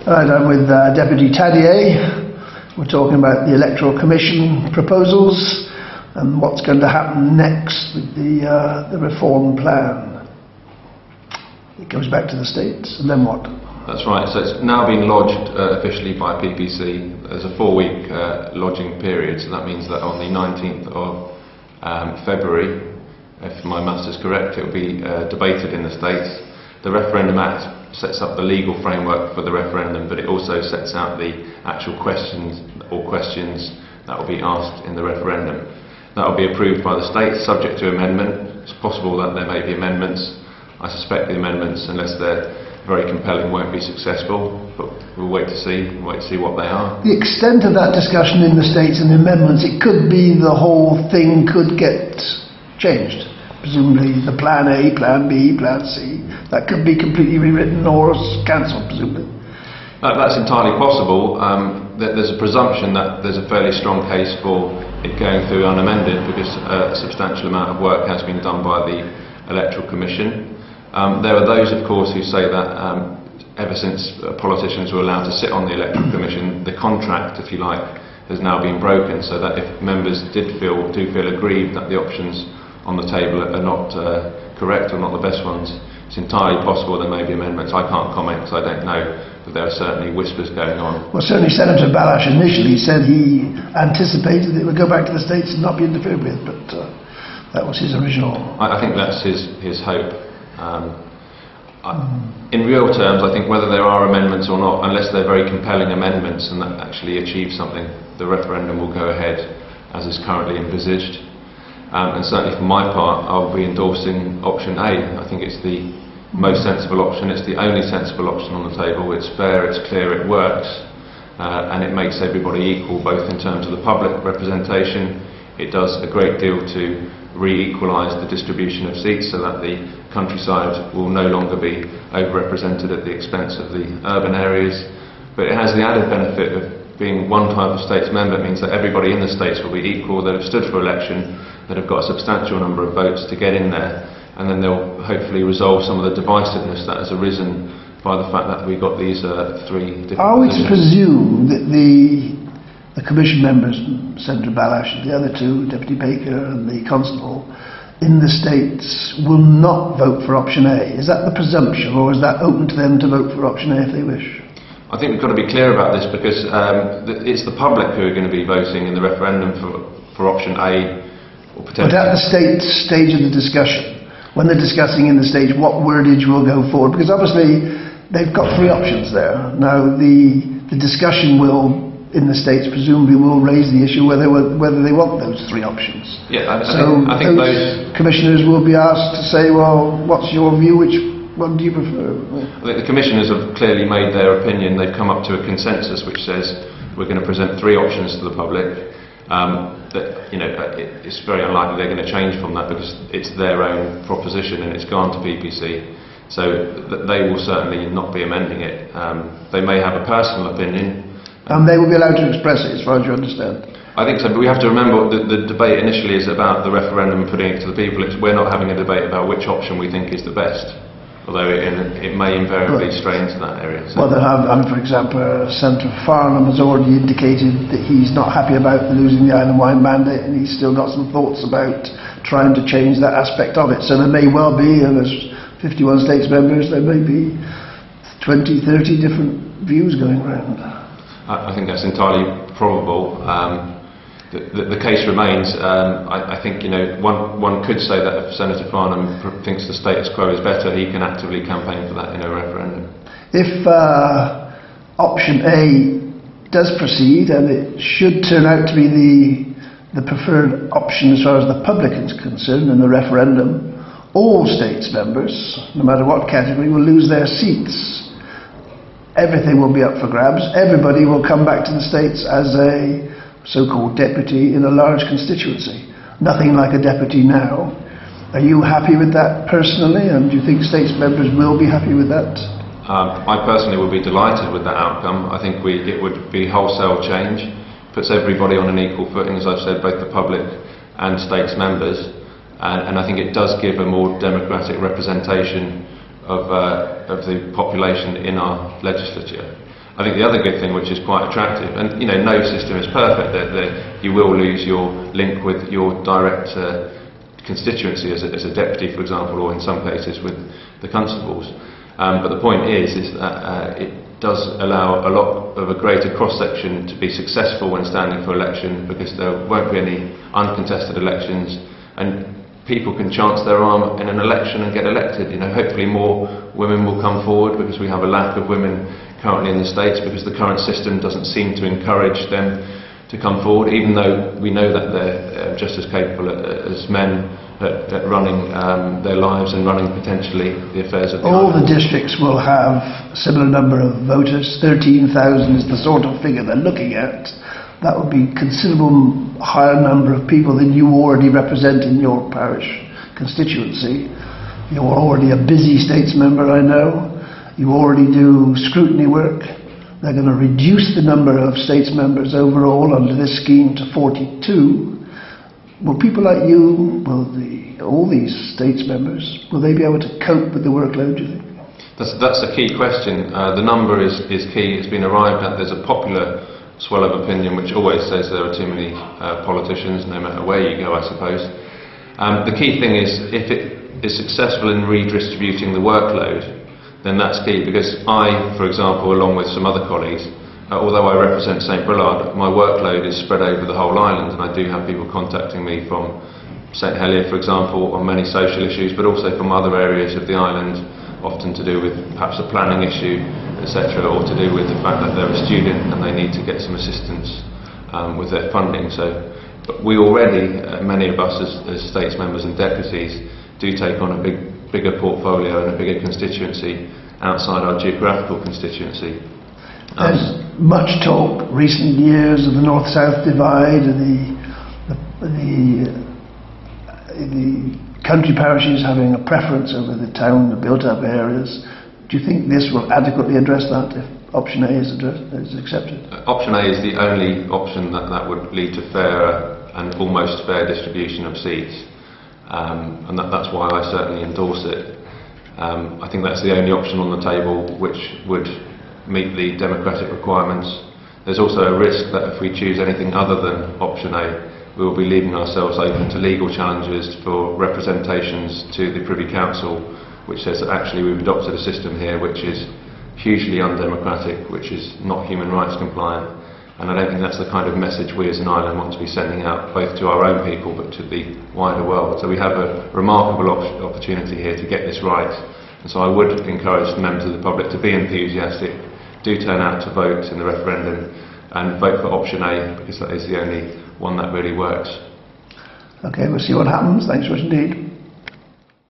Right, I'm with Deputy Tadier. We're talking about the Electoral Commission proposals and what's going to happen next with the reform plan. It goes back to the States, and then what? That's right, so it's now been lodged officially by PPC. There's a 4-week lodging period, so that means that on the 19th of February, if my maths is correct, it will be debated in the States. The Referendum Act sets up the legal framework for the referendum, but it also sets out the actual questions that will be asked in the referendum. That will be approved by the states, subject to amendment. It's possible that there may be amendments. I suspect the amendments, unless they're very compelling, won't be successful, but we'll wait to see what they are. The extent of that discussion in the States and the amendments, it could be the whole thing could get changed. Presumably the Plan A, Plan B, Plan C, that could be completely rewritten or cancelled, presumably. That's entirely possible. There's a presumption that there's a fairly strong case for it going through unamended, because a substantial amount of work has been done by the Electoral Commission. There are those, of course, who say that ever since politicians were allowed to sit on the Electoral Commission, the contract, if you like, has now been broken, so that if members do feel aggrieved that the options on the table are not correct or not the best ones, it's entirely possible there may be amendments. I can't comment because I don't know, but there are certainly whispers going on. Well, certainly Senator Balash initially said he anticipated it would go back to the States and not be interfered with, but that was his original... I think that's his hope. In real terms, I think whether there are amendments or not, unless they're very compelling amendments and that actually achieve something, the referendum will go ahead as is currently envisaged. And certainly for my part, I'll be endorsing option A. I think it's the most sensible option, it's the only sensible option on the table. It's fair, it's clear, it works, and it makes everybody equal, both in terms of the public representation. It does a great deal to re-equalise the distribution of seats so that the countryside will no longer be overrepresented at the expense of the urban areas. But it has the added benefit of being one type of states member. It means that everybody in the states will be equal, that have stood for election, that have got a substantial number of votes to get in there, and then they'll hopefully resolve some of the divisiveness that has arisen by the fact that we got these three different Are we to presume that the Commission members, Senator Balash and the other two, Deputy Baker and the Constable, in the States will not vote for option A? Is that the presumption, or is that open to them to vote for option A if they wish? I think we've got to be clear about this, because it's the public who are going to be voting in the referendum for option A. But at the stage of the discussion, when they're discussing in the stage what wordage will go forward, because obviously they've got 3 options there. Now the discussion will, in the States, presumably will raise the issue whether they want those 3 options. Yeah, I think those commissioners will be asked to say, well, what's your view, which one do you prefer? I think the commissioners have clearly made their opinion. They've come up to a consensus which says we're going to present 3 options to the public. It's very unlikely they're going to change from that, because it's their own proposition and it's gone to PPC, so they will certainly not be amending it. They may have a personal opinion, and they will be allowed to express it, as far as you understand. I think so, but we have to remember that the debate initially is about the referendum and putting it to the people. We're not having a debate about which option we think is the best, although it may invariably stray into that area. So. Well, for example, Senator Farnham has already indicated that he's not happy about losing the Island Wine mandate, and he's still got some thoughts about trying to change that aspect of it. So there may well be, and there's 51 states members, there may be 20, 30 different views going around. I think that's entirely probable. The case remains. I think one could say that if Senator Farnham thinks the status quo is better, he can actively campaign for that in a referendum. If option A does proceed, and it should turn out to be the preferred option as far as the public is concerned in the referendum, all states members, no matter what category, will lose their seats. Everything will be up for grabs. Everybody will come back to the States as a so-called deputy in a large constituency. Nothing like a deputy now. Are you happy with that personally, and do you think states members will be happy with that? I personally would be delighted with that outcome. I think it would be wholesale change, puts everybody on an equal footing, as I've said, both the public and states members, and I think it does give a more democratic representation of the population in our legislature. I think the other good thing, which is quite attractive, and no system is perfect, that you will lose your link with your direct constituency as a deputy, for example, or in some cases with the constables. But the point is that it does allow a greater cross-section to be successful when standing for election, because there won't be any uncontested elections, and people can chance their arm in an election and get elected. Hopefully more women will come forward, because we have a lack of women currently in the States, because the current system doesn't seem to encourage them to come forward, even though we know that they're just as capable as men at running their lives and running potentially the affairs of the All island. the districts will have a similar number of voters. 13,000 is the sort of figure they're looking at. That would be a considerable higher number of people than you already represent in your parish constituency. You're already a busy states member, I know. You already do scrutiny work. They're going to reduce the number of states members overall under this scheme to 42. Will people like you, all these states members, will they be able to cope with the workload, do you think? That's a key question. The number is key. It's been arrived at. There's a popular swell of opinion which always says there are too many politicians, no matter where you go, I suppose. The key thing is, if it is successful in redistributing the workload, then that's key, because I, for example, along with some other colleagues, although I represent St Brelard, my workload is spread over the whole island, and I do have people contacting me from St Helier, for example, on many social issues, but also from other areas of the island, often to do with perhaps a planning issue, etc., or to do with the fact that they're a student and they need to get some assistance with their funding. But we already, many of us as states members and deputies, do take on a bigger portfolio and a bigger constituency outside our geographical constituency. There's much talk recent years of the north-south divide and the country parishes having a preference over the town, the built-up areas. Do you think this will adequately address that if option A is accepted? Option A is the only option that would lead to fairer and almost fair distribution of seats. And that's why I certainly endorse it. I think that's the only option on the table which would meet the democratic requirements. There's also a risk that if we choose anything other than option A, we will be leaving ourselves open to legal challenges for representations to the Privy Council, which says that actually we've adopted a system here which is hugely undemocratic, which is not human rights compliant. And I don't think that's the kind of message we as an island want to be sending out, both to our own people but to the wider world. So we have a remarkable opportunity here to get this right. And so I would encourage the members of the public to be enthusiastic, do turn out to vote in the referendum and vote for option A, because that is the only one that really works. Okay, we'll see what happens. Thanks very much indeed.